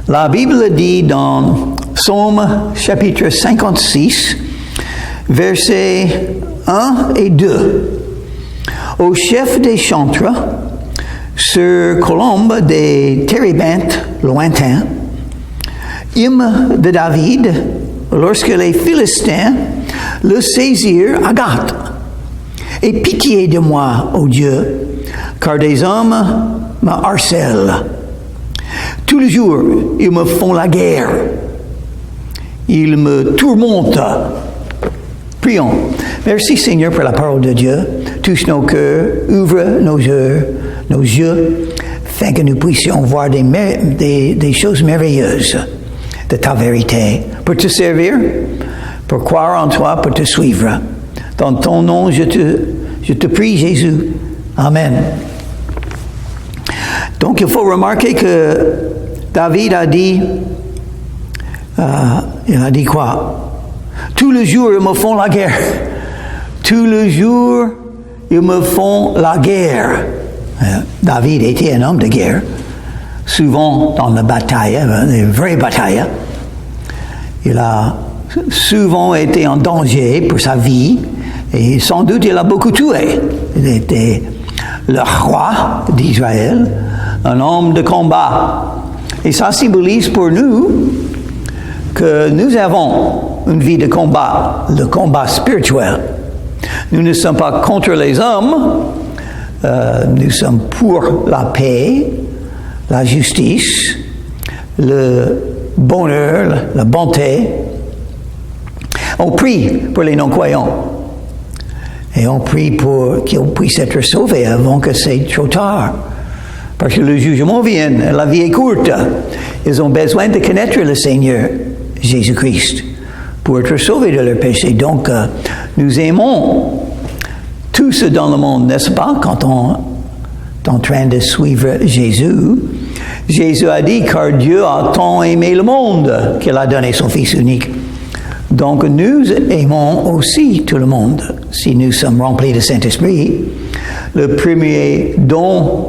La Bible dit dans Psaume chapitre 56, versets 1 et 2. Au chef des chantres, sur colombe des térébintes lointains, hymne de David, lorsque les Philistins le saisirent à Gath. Aie pitié de moi, ô Dieu, car des hommes me harcèlent. Tous les jours, ils me font la guerre. Ils me tourmentent. Prions. Merci Seigneur pour la parole de Dieu. Touche nos cœurs, ouvre nos yeux, afin que nous puissions voir des choses merveilleuses de ta vérité. Pour te servir, pour croire en toi, pour te suivre. Dans ton nom, je te prie, Jésus. Amen. Donc, il faut remarquer que David a dit, il a dit quoi? Tous les jours, ils me font la guerre. Tous les jours, ils me font la guerre. David était un homme de guerre. Souvent dans la bataille, les vraies batailles. Il a souvent été en danger pour sa vie. Et sans doute, il a beaucoup tué. Il était le roi d'Israël, un homme de combat. Et ça symbolise pour nous que nous avons une vie de combat, le combat spirituel. Nous ne sommes pas contre les hommes, nous sommes pour la paix, la justice, le bonheur, la bonté. On prie pour les non-croyants. Et on prie pour qu'ils puissent être sauvés avant que c'est trop tard. Parce que le jugement vient, la vie est courte. Ils ont besoin de connaître le Seigneur Jésus-Christ pour être sauvés de leurs péchés. Donc, nous aimons tous dans le monde, n'est-ce pas, quand on est en train de suivre Jésus. Jésus a dit, car Dieu a tant aimé le monde qu'il a donné son Fils unique. Donc, nous aimons aussi tout le monde, si nous sommes remplis de Saint-Esprit. Le premier don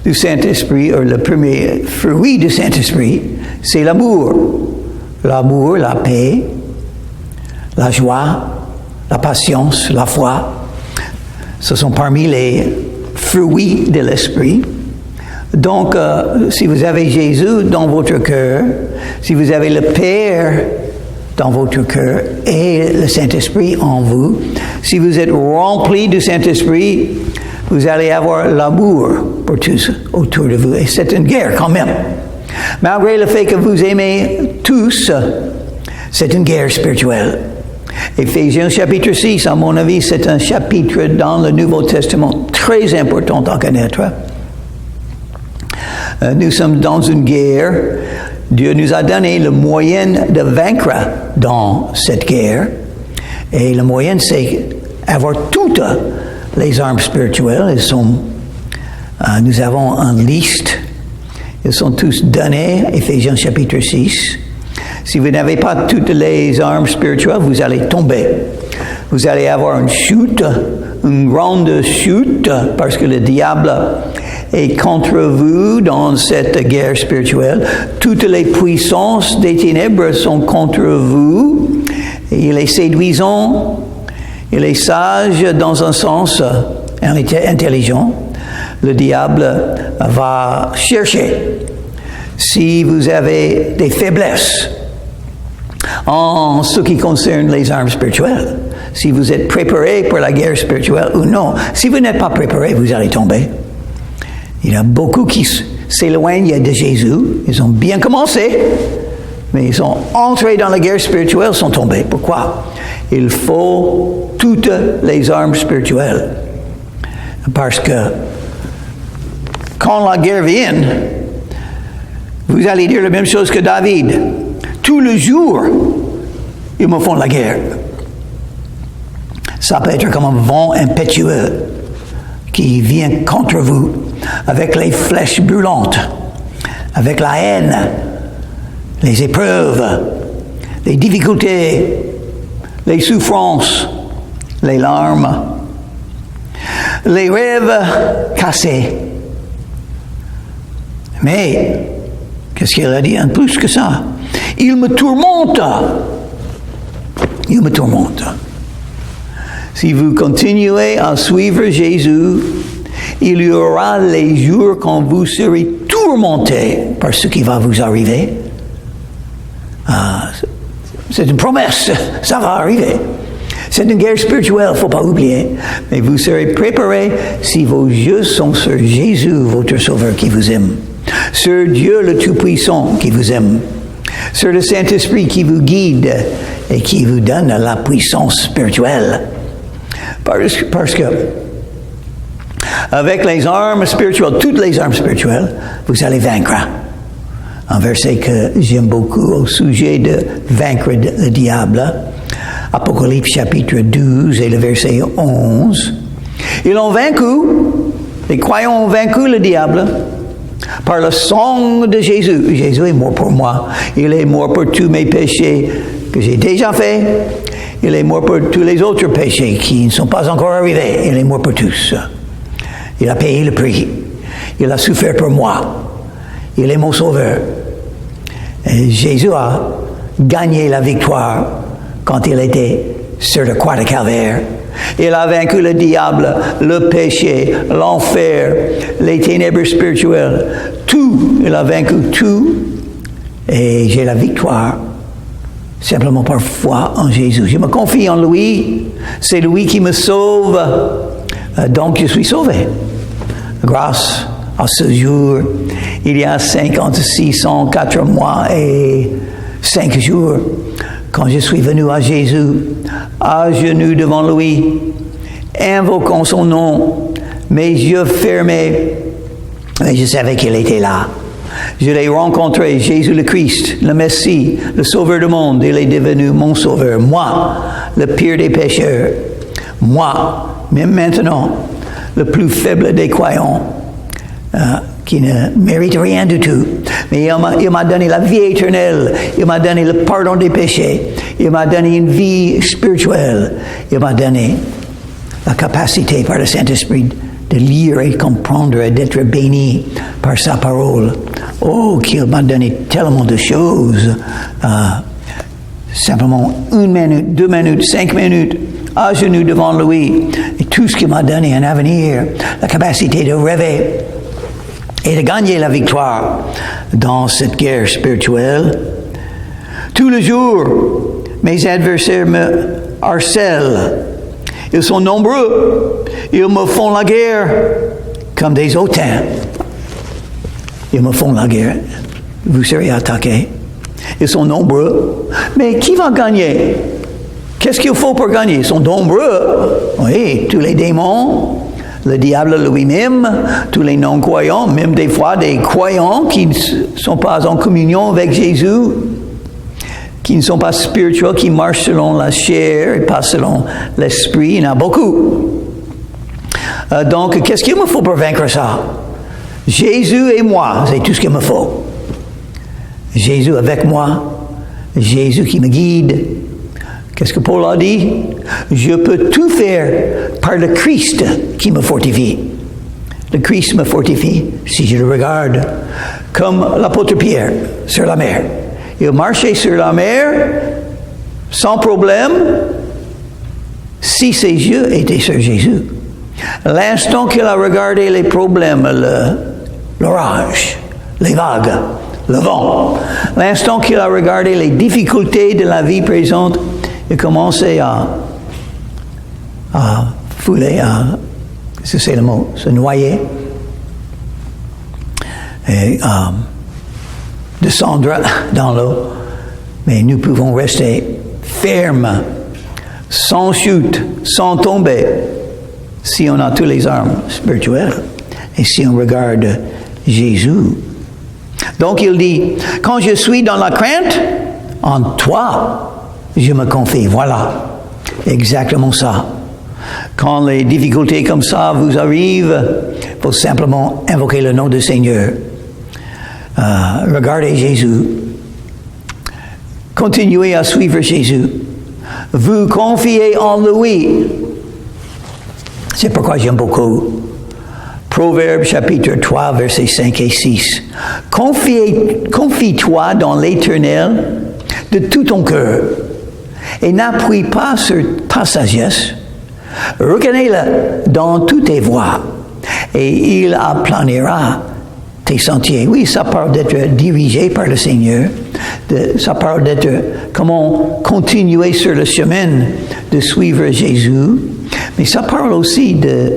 du Saint-Esprit, ou le premier fruit du Saint-Esprit, c'est l'amour. L'amour, la paix, la joie, la patience, la foi. Ce sont parmi les fruits de l'Esprit. Donc, si vous avez Jésus dans votre cœur, si vous avez le Père dans votre cœur et le Saint-Esprit en vous, si vous êtes rempli du Saint-Esprit, vous allez avoir l'amour pour tous autour de vous. Et c'est une guerre quand même. Malgré le fait que vous aimez tous, c'est une guerre spirituelle. Éphésiens chapitre 6, à mon avis, c'est un chapitre dans le Nouveau Testament très important à connaître. Nous sommes dans une guerre. Dieu nous a donné le moyen de vaincre dans cette guerre. Et le moyen, c'est avoir toutes les armes spirituelles. Nous avons une liste. Ils sont tous donnés, Éphésiens chapitre 6. Si vous n'avez pas toutes les armes spirituelles, vous allez tomber. Vous allez avoir une chute, une grande chute, parce que le diable est contre vous dans cette guerre spirituelle. Toutes les puissances des ténèbres sont contre vous. Il est séduisant, il est sage dans un sens intelligent. Le diable va chercher si vous avez des faiblesses en ce qui concerne les armes spirituelles. Si vous êtes préparé pour la guerre spirituelle ou non. Si vous n'êtes pas préparé, vous allez tomber. Il y a beaucoup qui s'éloignent de Jésus. Ils ont bien commencé, mais ils sont entrés dans la guerre spirituelle, sont tombés. Pourquoi? Il faut toutes les armes spirituelles. Parce que quand la guerre vient, vous allez dire la même chose que David. Tous les jours, ils me font la guerre. Ça peut être comme un vent impétueux qui vient contre vous avec les flèches brûlantes, avec la haine, les épreuves, les difficultés, les souffrances, les larmes, les rêves cassés. Mais Qu'est-ce qu'il a dit en plus que ça? Il me tourmente. Il me tourmente. Si vous continuez à suivre Jésus, il y aura les jours quand vous serez tourmentés par ce qui va vous arriver. C'est une promesse, ça va arriver. C'est une guerre spirituelle, il ne faut pas oublier. Mais vous serez préparés si vos yeux sont sur Jésus, votre Sauveur qui vous aime. Sur Dieu le Tout-Puissant qui vous aime. Sur le Saint-Esprit qui vous guide et qui vous donne la puissance spirituelle. Parce que avec les armes spirituelles, toutes les armes spirituelles, vous allez vaincre. Un verset que j'aime beaucoup au sujet de vaincre le diable. Apocalypse chapitre 12 et le verset 11. Ils ont vaincu, les croyants ont vaincu le diable par le sang de Jésus. Jésus est mort pour moi. Il est mort pour tous mes péchés que j'ai déjà faits. Il est mort pour tous les autres péchés qui ne sont pas encore arrivés. Il est mort pour tous. Il a payé le prix. Il a souffert pour moi. Il est mon sauveur. Et Jésus a gagné la victoire quand il était sur la croix de Calvaire. Il a vaincu le diable, le péché, l'enfer, les ténèbres spirituelles. Tout, il a vaincu tout. Et j'ai la victoire simplement par foi en Jésus. Je me confie en lui. C'est lui qui me sauve. Donc je suis sauvé. Grâce à ce jour, il y a 4 mois et 5 jours, quand je suis venu à Jésus, à genoux devant lui, invoquant son nom, mes yeux fermés, et je savais qu'il était là. Je l'ai rencontré, Jésus le Christ, le Messie, le Sauveur du monde. Il est devenu mon Sauveur. Moi, le pire des pécheurs. Moi, même maintenant, le plus faible des croyants, qui ne mérite rien du tout. Mais il m'a donné la vie éternelle. Il m'a donné le pardon des péchés. Il m'a donné une vie spirituelle. Il m'a donné la capacité par le Saint-Esprit de lire et comprendre et d'être béni par sa parole. Oh, qu'il m'a donné tellement de choses. Simplement 1 minute, 2 minutes, 5 minutes, à genoux devant lui. Et tout ce qu'il m'a donné, un avenir, la capacité de rêver et de gagner la victoire dans cette guerre spirituelle. Tous les jours, mes adversaires me harcèlent. Ils sont nombreux. Ils me font la guerre comme des hautains. Ils me font la guerre. Vous serez attaqués. Ils sont nombreux. Mais qui va gagner? Qu'est-ce qu'il faut pour gagner? Ils sont nombreux. Oui, tous les démons, le diable lui-même, tous les non-croyants, même des fois des croyants qui ne sont pas en communion avec Jésus, qui ne sont pas spirituels, qui marchent selon la chair et pas selon l'esprit. Il y en a beaucoup. Donc, qu'est-ce qu'il me faut pour vaincre ça? Jésus et moi, c'est tout ce qu'il me faut. Jésus avec moi, Jésus qui me guide. Qu'est-ce que Paul a dit? Je peux tout faire par le Christ qui me fortifie. Le Christ me fortifie si je le regarde comme l'apôtre Pierre sur la mer. Il marchait sur la mer sans problème si ses yeux étaient sur Jésus. L'instant qu'il a regardé les problèmes, l'orage, les vagues, le vent, l'instant qu'il a regardé les difficultés de la vie présente, il commençait à fouler, c'est le mot, se noyer, et descendre dans l'eau. Mais nous pouvons rester fermes, sans chute, sans tomber, si on a toutes les armes spirituelles et si on regarde Jésus. Donc il dit, quand je suis dans la crainte, en toi, je me confie. Voilà, exactement ça. Quand les difficultés comme ça vous arrivent, il faut simplement invoquer le nom du Seigneur. Regardez Jésus. Continuez à suivre Jésus. Vous confiez en lui. C'est pourquoi j'aime beaucoup Proverbes chapitre 3, versets 5 et 6. Confie-toi dans l'Éternel de tout ton cœur et n'appuie pas sur ta sagesse. Reconnais-le dans toutes tes voies et il aplanira tes sentiers. Oui, ça parle d'être dirigé par le Seigneur. Ça parle d'être comment continuer sur le chemin de suivre Jésus. Mais ça parle aussi de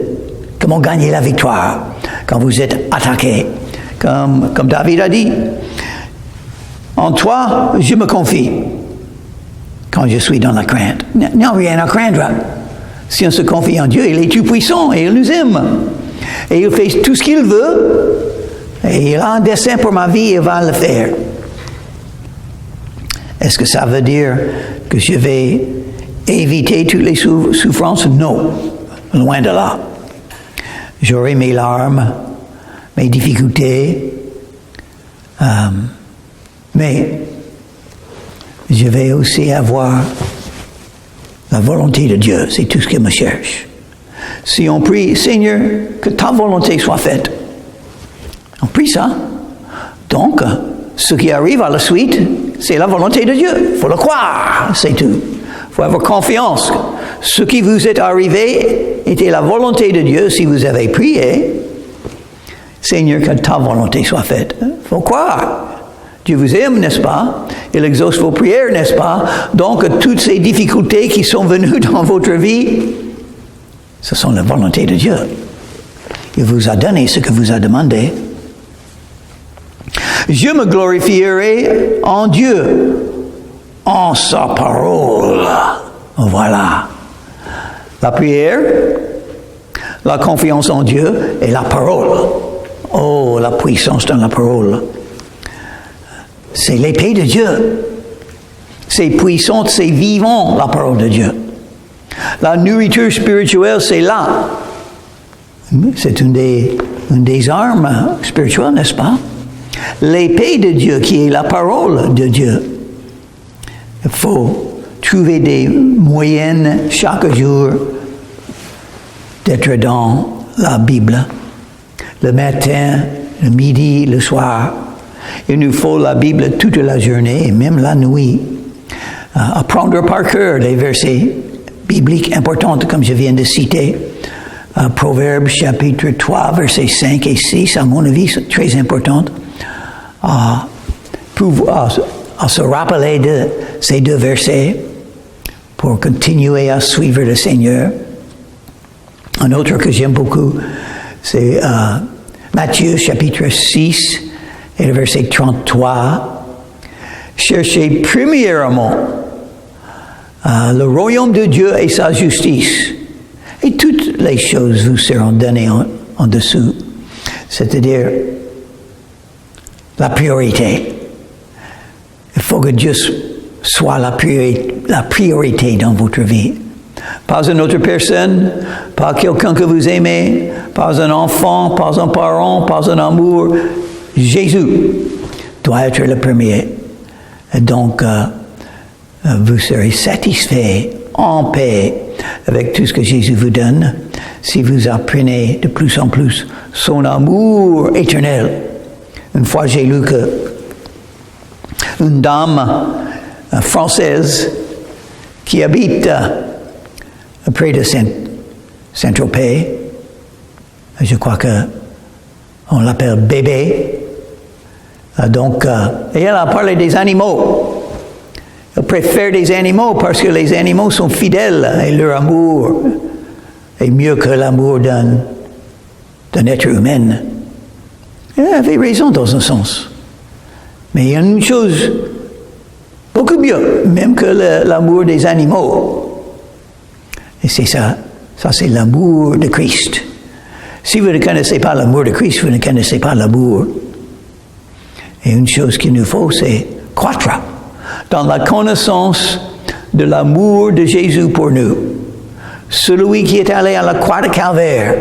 comment gagner la victoire quand vous êtes attaqué. Comme David a dit, en toi, je me confie quand je suis dans la crainte. Il n'y a rien à craindre. Si on se confie en Dieu, il est tout puissant et il nous aime. Et il fait tout ce qu'il veut. Et il a un dessein pour ma vie et il va le faire. Est-ce que ça veut dire que je vais éviter toutes les souffrances? Non, loin de là. J'aurai mes larmes, mes difficultés, mais je vais aussi avoir la volonté de Dieu. C'est tout ce qu'il me cherche. Si on prie, Seigneur, que ta volonté soit faite, on prie ça. Donc, ce qui arrive à la suite, c'est la volonté de Dieu. Il faut le croire, c'est tout. Il faut avoir confiance. Ce qui vous est arrivé était la volonté de Dieu si vous avez prié. Seigneur, que ta volonté soit faite. Il faut croire. Dieu vous aime, n'est-ce pas? Il exauce vos prières, n'est-ce pas? Donc, toutes ces difficultés qui sont venues dans votre vie, ce sont la volonté de Dieu. Il vous a donné ce que vous a demandé. Je me glorifierai en Dieu, en sa parole. Voilà. La prière, la confiance en Dieu et la parole. Oh, la puissance dans la parole. C'est l'épée de Dieu. C'est puissant, c'est vivant, la parole de Dieu. La nourriture spirituelle, c'est là. C'est une des armes spirituelles, n'est-ce pas? L'épée de Dieu qui est la parole de Dieu. Il faut trouver des moyens chaque jour d'être dans la Bible. Le matin, le midi, le soir. Il nous faut la Bible toute la journée et même la nuit. Apprendre par cœur les versets bibliques importants comme je viens de citer. Proverbes chapitre 3, versets 5 et 6, à mon avis, c'est très important. À se rappeler de ces deux versets pour continuer à suivre le Seigneur. Un autre que j'aime beaucoup, c'est Matthieu chapitre 6 et le verset 33. Cherchez premièrement le royaume de Dieu et sa justice, et toutes les choses vous seront données en dessous. C'est-à-dire la priorité. Il faut que Dieu soit la priorité dans votre vie. Pas une autre personne, pas quelqu'un que vous aimez, pas un enfant, pas un parent, pas un amour. Jésus doit être le premier. Et donc, vous serez satisfait, en paix, avec tout ce que Jésus vous donne, si vous apprenez de plus en plus son amour éternel. Une fois, j'ai lu que une dame française qui habite près de Saint-Tropez, je crois qu'on l'appelle Bébé, et elle a parlé des animaux. Elle préfère des animaux parce que les animaux sont fidèles et leur amour est mieux que l'amour d'un être humain. Elle avait raison dans un sens. Mais il y a une chose beaucoup mieux, même que l'amour des animaux. Et c'est ça. Ça, c'est l'amour de Christ. Si vous ne connaissez pas l'amour de Christ, vous ne connaissez pas l'amour. Et une chose qu'il nous faut, c'est croître dans la connaissance de l'amour de Jésus pour nous. Celui qui est allé à la croix de Calvaire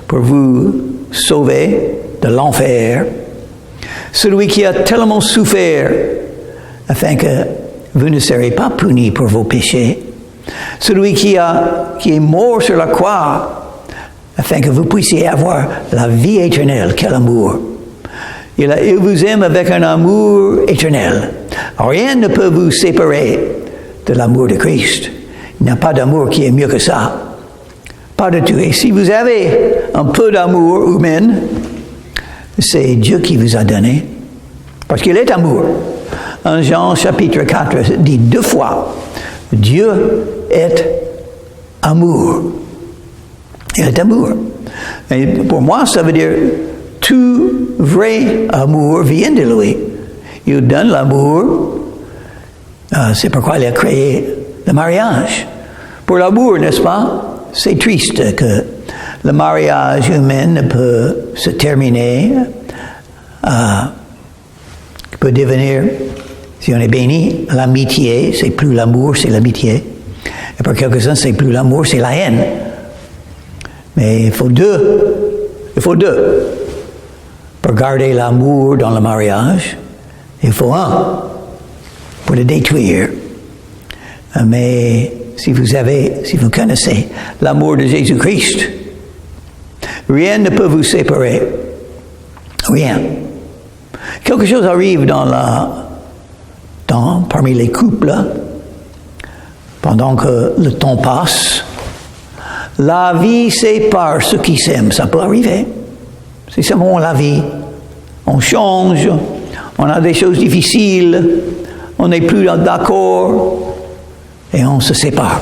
pour vous sauver de l'enfer. Celui qui a tellement souffert afin que vous ne serez pas punis pour vos péchés. Celui qui est mort sur la croix afin que vous puissiez avoir la vie éternelle. Quel amour! Il vous aime avec un amour éternel. Rien ne peut vous séparer de l'amour de Christ. Il n'y a pas d'amour qui est mieux que ça. Pas du tout. Et si vous avez un peu d'amour humain, c'est Dieu qui vous a donné. Parce qu'il est amour. En Jean chapitre 4 dit 2 fois, Dieu est amour. Il est amour. Et pour moi, ça veut dire tout vrai amour vient de lui. Il donne l'amour. C'est pourquoi il a créé le mariage. Pour l'amour, n'est-ce pas? C'est triste que le mariage humain ne peut se terminer, peut devenir, si on est béni, l'amitié. C'est plus l'amour, c'est l'amitié. Et pour quelques-uns, c'est plus l'amour, c'est la haine. Mais il faut deux. Il faut deux. Pour garder l'amour dans le mariage, il faut un pour le détruire. Mais si vous connaissez l'amour de Jésus-Christ, rien ne peut vous séparer. Rien. Quelque chose arrive parmi les couples, pendant que le temps passe. La vie sépare ceux qui s'aiment. Ça peut arriver. C'est seulement la vie. On change, on a des choses difficiles, on n'est plus d'accord et on se sépare.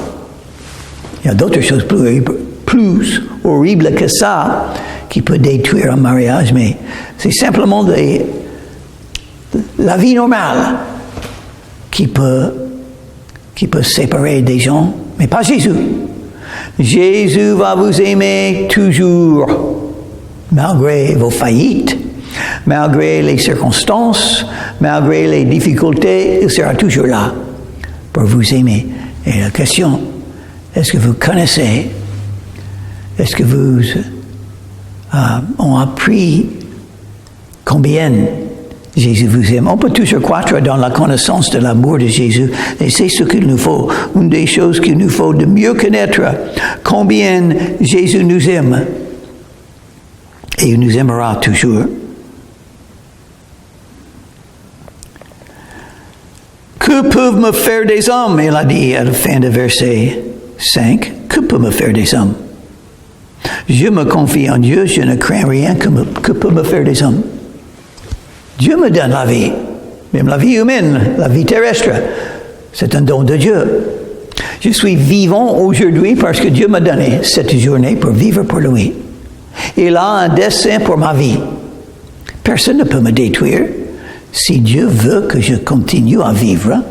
Il y a d'autres choses plus horribles que ça qui peut détruire un mariage, mais c'est simplement la vie normale qui peut séparer des gens, mais pas Jésus. Jésus va vous aimer toujours, malgré vos faillites, malgré les circonstances, malgré les difficultés, il sera toujours là pour vous aimer. Et la question, est-ce que vous connaissez, est-ce que vous ont appris combien Jésus vous aime? On peut toujours croître dans la connaissance de l'amour de Jésus, et c'est ce qu'il nous faut. Une des choses qu'il nous faut de mieux connaître combien Jésus nous aime. Et il nous aimera toujours. Que peuvent me faire des hommes? Il a dit à la fin de verset 5. Que peuvent me faire des hommes? Je me confie en Dieu, je ne crains rien. Que peuvent me faire des hommes? Dieu me donne la vie, même la vie humaine, la vie terrestre. C'est un don de Dieu. Je suis vivant aujourd'hui parce que Dieu m'a donné cette journée pour vivre pour lui. Il a un dessein pour ma vie. Personne ne peut me détruire. Si Dieu veut que je continue à vivre,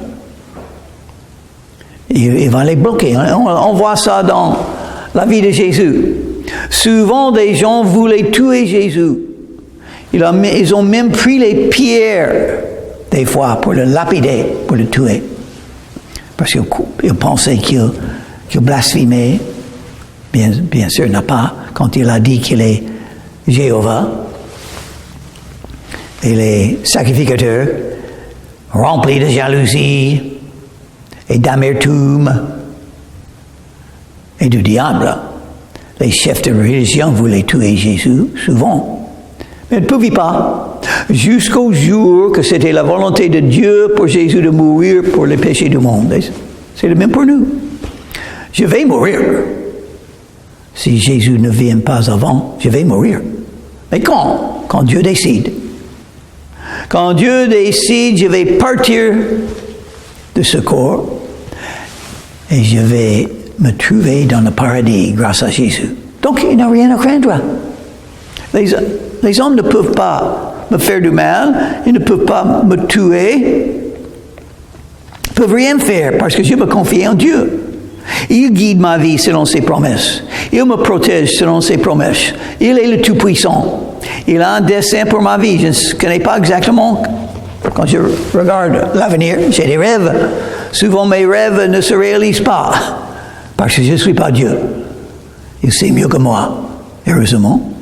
il va les bloquer. On voit ça dans la vie de Jésus. Souvent, des gens voulaient tuer Jésus. Ils ont même pris les pierres, des fois, pour le lapider, pour le tuer. Parce qu'ils pensaient qu'il blasphémait. Bien sûr, n'a pas, quand il a dit qu'il est Jéhovah. Et les sacrificateurs, remplis de jalousie et d'amertume et du diable, les chefs de religion voulaient tuer Jésus, souvent. Mais ils ne pouvaient pas, jusqu'au jour que c'était la volonté de Dieu pour Jésus de mourir pour les péchés du monde. C'est le même pour nous. Je vais mourir. Si Jésus ne vient pas avant, je vais mourir. Mais quand? Quand Dieu décide. Quand Dieu décide, je vais partir de ce corps et je vais me trouver dans le paradis grâce à Jésus. Donc, il n'y a rien à craindre. Les hommes ne peuvent pas me faire du mal, ils ne peuvent pas me tuer, ils ne peuvent rien faire parce que je me confie en Dieu. Il guide ma vie selon ses promesses. Il me protège selon ses promesses. Il est le Tout-Puissant. Il a un dessein pour ma vie. Je ne connais pas exactement. Quand je regarde l'avenir, j'ai des rêves. Souvent, mes rêves ne se réalisent pas parce que je ne suis pas Dieu. Il sait mieux que moi, heureusement.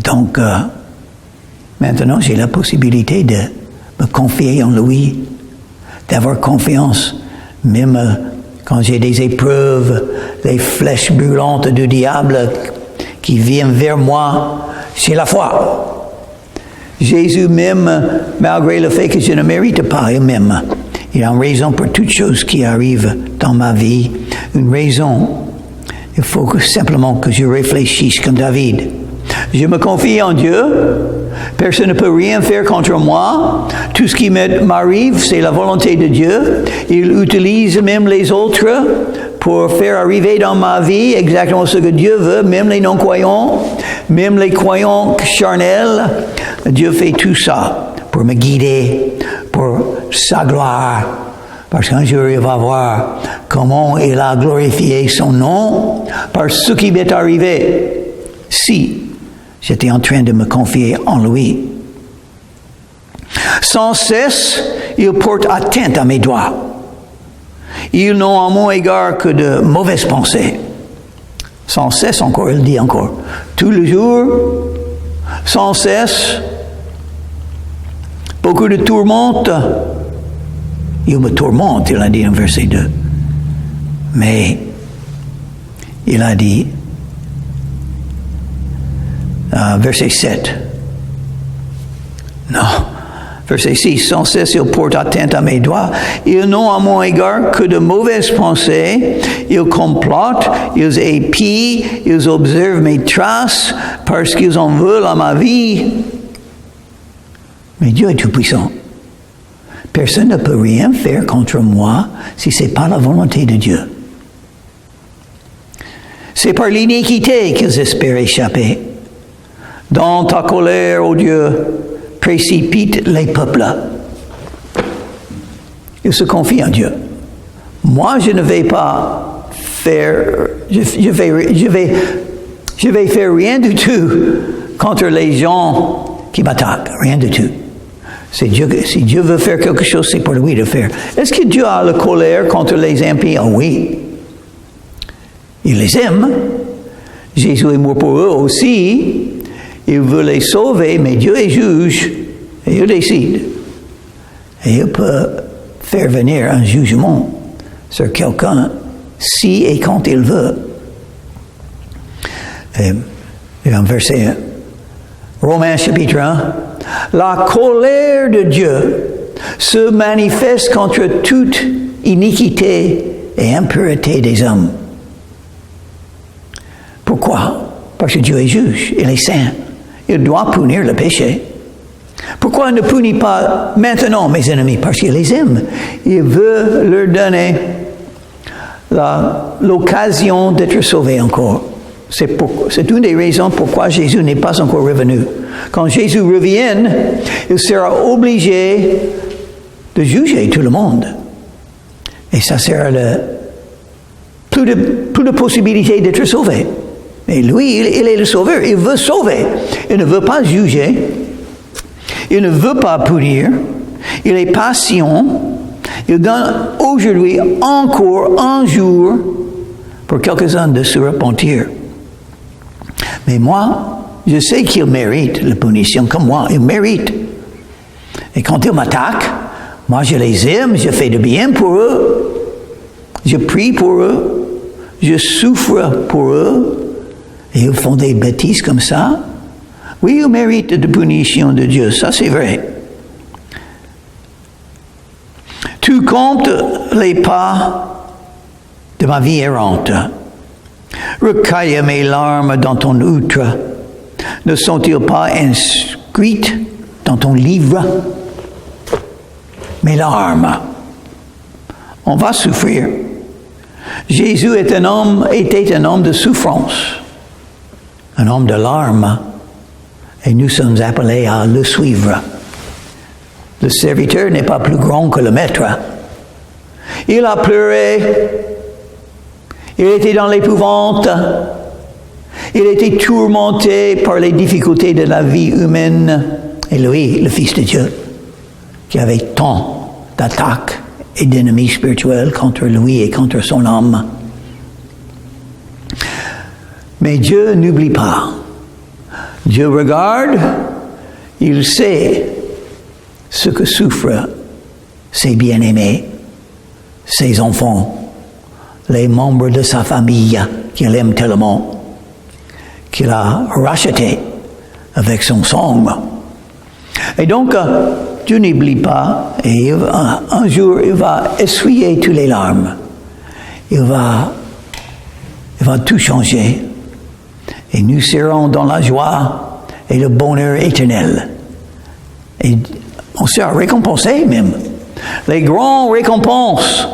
Donc, maintenant, j'ai la possibilité de me confier en lui, d'avoir confiance, même quand j'ai des épreuves, les flèches brûlantes du diable qui vient vers moi, c'est la foi. Jésus m'aime malgré le fait que je ne mérite pas, il m'aime. Il a une raison pour toutes choses qui arrivent dans ma vie. Une raison. Il faut simplement que je réfléchisse comme David. Je me confie en Dieu. Personne ne peut rien faire contre moi. Tout ce qui m'arrive, c'est la volonté de Dieu. Il utilise même les autres pour faire arriver dans ma vie exactement ce que Dieu veut, même les non-croyants, même les croyants charnels. Dieu fait tout ça pour me guider, pour sa gloire. Parce qu'un jour, il va voir comment il a glorifié son nom par ce qui m'est arrivé. Si j'étais en train de me confier en lui. Sans cesse, il porte atteinte à mes droits. Ils n'ont à mon égard que de mauvaises pensées. Sans cesse encore, il dit encore. Tous les jours, sans cesse, beaucoup de tourmente. Il me tourmente, il a dit en verset 2. Mais, il a dit, verset 7. Non. Verset 6. Sans cesse, ils portent atteinte à mes droits. Ils n'ont à mon égard que de mauvaises pensées. Ils complotent, ils épient, ils observent mes traces parce qu'ils en veulent à ma vie. Mais Dieu est tout-puissant. Personne ne peut rien faire contre moi si ce n'est pas la volonté de Dieu. C'est par l'iniquité qu'ils espèrent échapper. Dans ta colère, ô Dieu, précipite les peuples. Ils se confient en Dieu. Moi, je ne vais pas faire, je vais faire rien du tout contre les gens qui m'attaquent. Rien du tout. C'est Dieu, si Dieu veut faire quelque chose, c'est pour lui de faire. Est-ce que Dieu a la colère contre les impies? Oh oui. Il les aime. Jésus est mort pour eux aussi. Il veut les sauver, mais Dieu est juge. Et il décide. Et il peut faire venir un jugement sur quelqu'un si et quand il veut. Et en verset 1. Romains chapitre 1. La colère de Dieu se manifeste contre toute iniquité et impureté des hommes. Pourquoi? Parce que Dieu est juge, il est saint. Il doit punir le péché. Pourquoi il ne punit pas maintenant mes ennemis? Parce qu'il les aime. Il veut leur donner l'occasion d'être sauvés encore. C'est une des raisons pourquoi Jésus n'est pas encore revenu. Quand Jésus revient, il sera obligé de juger tout le monde. Et ça sera plus de possibilité d'être sauvé. Mais lui, il est le sauveur. Il veut sauver. Il ne veut pas juger. Il ne veut pas punir. Il est patient. Il donne aujourd'hui encore un jour pour quelques-uns de se repentir. Mais moi, je sais qu'il mérite la punition comme moi. Il mérite. Et quand ils m'attaquent, moi je les aime, je fais du bien pour eux. Je prie pour eux. Je souffre pour eux. Et ils font des bêtises comme ça. Oui, ils méritent la punition de Dieu. Ça, c'est vrai. Tu comptes les pas de ma vie errante. Recueille mes larmes dans ton outre. Ne sont-ils pas inscrites dans ton livre? Mes larmes. On va souffrir. Jésus était un homme de souffrance, un homme de larmes, et nous sommes appelés à le suivre. Le serviteur n'est pas plus grand que le maître. Il a pleuré. Il était dans l'épouvante. Il était tourmenté par les difficultés de la vie humaine. Et lui, le Fils de Dieu, qui avait tant d'attaques et d'ennemis spirituels contre lui et contre son âme. Mais Dieu n'oublie pas. Dieu regarde, il sait ce que souffrent ses bien-aimés, ses enfants, les membres de sa famille qu'il aime tellement, qu'il a racheté avec son sang. Et donc, Dieu n'oublie pas, et un jour, il va essuyer toutes les larmes. Il va tout changer. Et nous serons dans la joie et le bonheur éternel. Et on sera récompensés même. Les grandes récompenses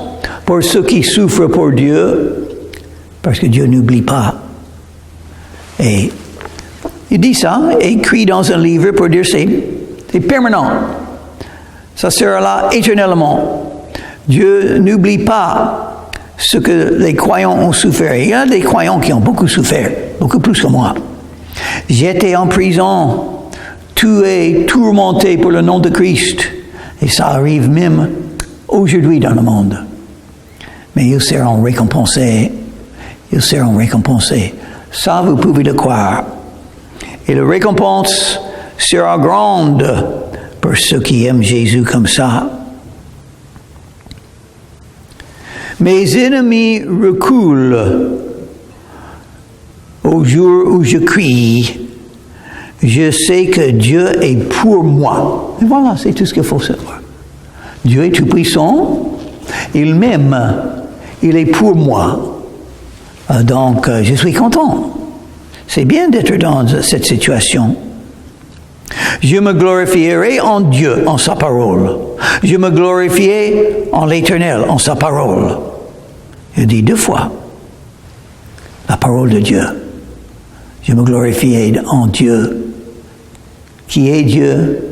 pour ceux qui souffrent pour Dieu, parce que Dieu n'oublie pas. Et il dit ça, écrit dans un livre pour dire c'est permanent. Ça sera là éternellement. Dieu n'oublie pas ce que les croyants ont souffert. Il y a des croyants qui ont beaucoup souffert, beaucoup plus que moi. J'étais en prison, tué, tourmenté pour le nom de Christ. Et ça arrive même aujourd'hui dans le monde. Mais ils seront récompensés. Ils seront récompensés. Ça, vous pouvez le croire. Et la récompense sera grande pour ceux qui aiment Jésus comme ça. Mes ennemis reculent au jour où je crie. Je sais que Dieu est pour moi. Et voilà, c'est tout ce qu'il faut savoir. Dieu est tout-puissant. Il m'aime. Il est pour moi. Donc, je suis content. C'est bien d'être dans cette situation. Je me glorifierai en Dieu, en sa parole. Je me glorifierai en l'Éternel, en sa parole. Il dit 2 fois la parole de Dieu. Je me glorifierai en Dieu, qui est Dieu,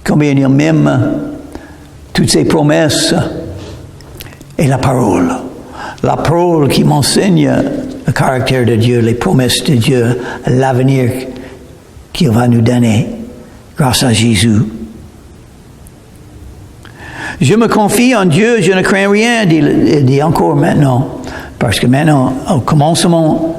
combien il m'aime, toutes ses promesses et la parole. La parole qui m'enseigne le caractère de Dieu, les promesses de Dieu, l'avenir qu'il va nous donner grâce à Jésus. Je me confie en Dieu, je ne crains rien, il dit encore maintenant. Parce que maintenant, au commencement,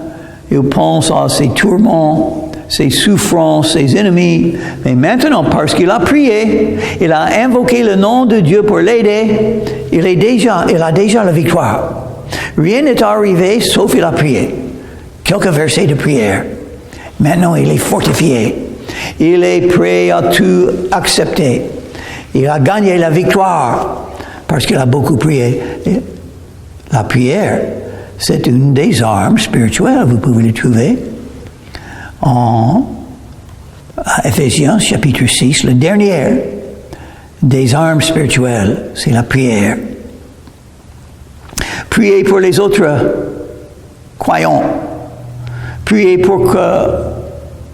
il pense à ses tourments, ses souffrances, ses ennemis. Mais maintenant, parce qu'il a prié, il a invoqué le nom de Dieu pour l'aider, il a déjà la victoire. Rien n'est arrivé sauf il a prié. Quelques versets de prière. Maintenant, il est fortifié. Il est prêt à tout accepter. Il a gagné la victoire parce qu'il a beaucoup prié. Et la prière, c'est une des armes spirituelles. Vous pouvez le trouver en Éphésiens chapitre 6. Le dernier des armes spirituelles, c'est la prière. Priez pour les autres croyants. Priez pour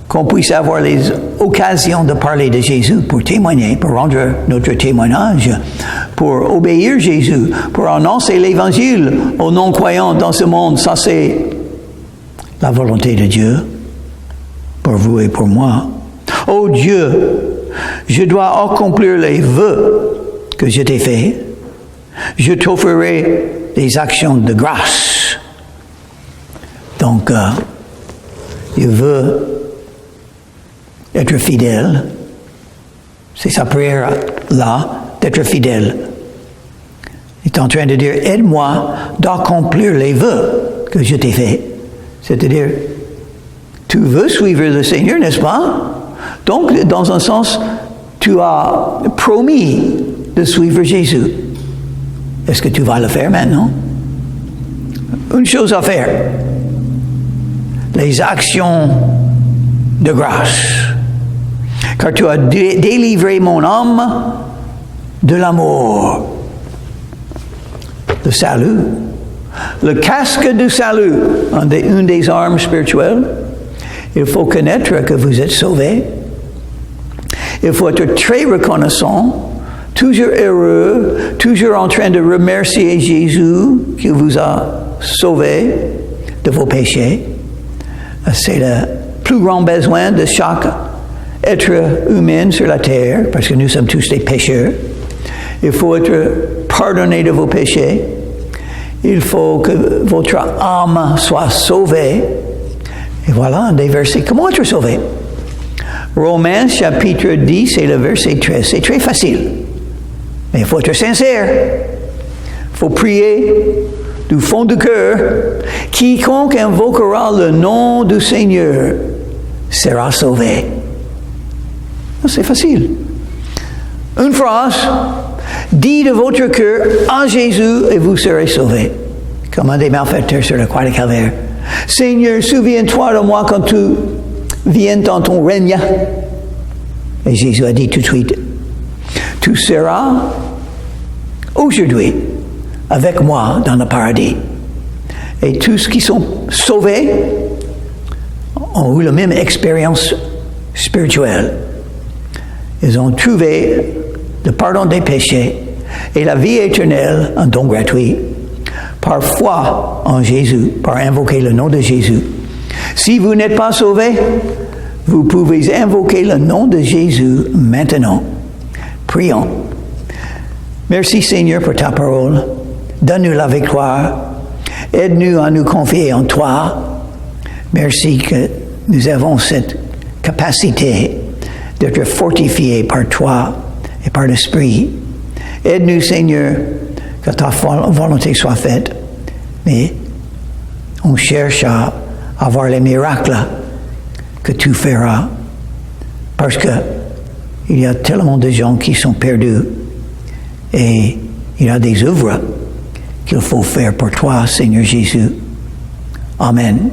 qu'on puisse avoir les occasions de parler de Jésus, pour témoigner, pour rendre notre témoignage, pour obéir Jésus, pour annoncer l'Évangile aux non-croyants dans ce monde. Ça, c'est la volonté de Dieu pour vous et pour moi. Oh Dieu, je dois accomplir les vœux que je t'ai faits. Je t'offrirai des actions de grâce. Donc, il veut être fidèle. C'est sa prière là, d'être fidèle. Il est en train de dire, aide-moi d'accomplir les vœux que je t'ai faits. C'est-à-dire, tu veux suivre le Seigneur, n'est-ce pas? Donc, dans un sens, tu as promis de suivre Jésus. Est-ce que tu vas le faire maintenant? Une chose à faire. Les actions de grâce. Car tu as délivré mon âme de la mort. Le salut. Le casque du salut. Une des armes spirituelles. Il faut connaître que vous êtes sauvés. Il faut être très reconnaissant. Toujours heureux, toujours en train de remercier Jésus qui vous a sauvé de vos péchés. C'est le plus grand besoin de chaque être humain sur la terre, parce que nous sommes tous des pécheurs. Il faut être pardonné de vos péchés. Il faut que votre âme soit sauvée. Et voilà des versets. Comment être sauvé? Romains chapitre 10 et le verset 13. C'est très facile. Mais il faut être sincère. Il faut prier du fond du cœur, quiconque invoquera le nom du Seigneur sera sauvé. C'est facile. Une phrase, dites de votre cœur à Jésus et vous serez sauvés. Comme un des malfaiteurs sur la croix de Calvaire. Seigneur, souviens-toi de moi quand tu viens dans ton règne. Et Jésus a dit tout de suite, tu seras aujourd'hui avec moi dans le paradis. Et tous ceux qui sont sauvés ont eu la même expérience spirituelle. Ils ont trouvé le pardon des péchés et la vie éternelle, un don gratuit, par foi en Jésus, par invoquer le nom de Jésus. Si vous n'êtes pas sauvé, vous pouvez invoquer le nom de Jésus maintenant. Prions. Merci Seigneur pour ta parole. Donne-nous la victoire. Aide-nous à nous confier en toi. Merci que nous avons cette capacité d'être fortifiés par toi et par l'Esprit. Aide-nous, Seigneur, que ta volonté soit faite. Mais on cherche à avoir les miracles que tu feras. Parce que il y a tellement de gens qui sont perdus. Et il y a des œuvres qu'il faut faire pour toi, Seigneur Jésus. Amen.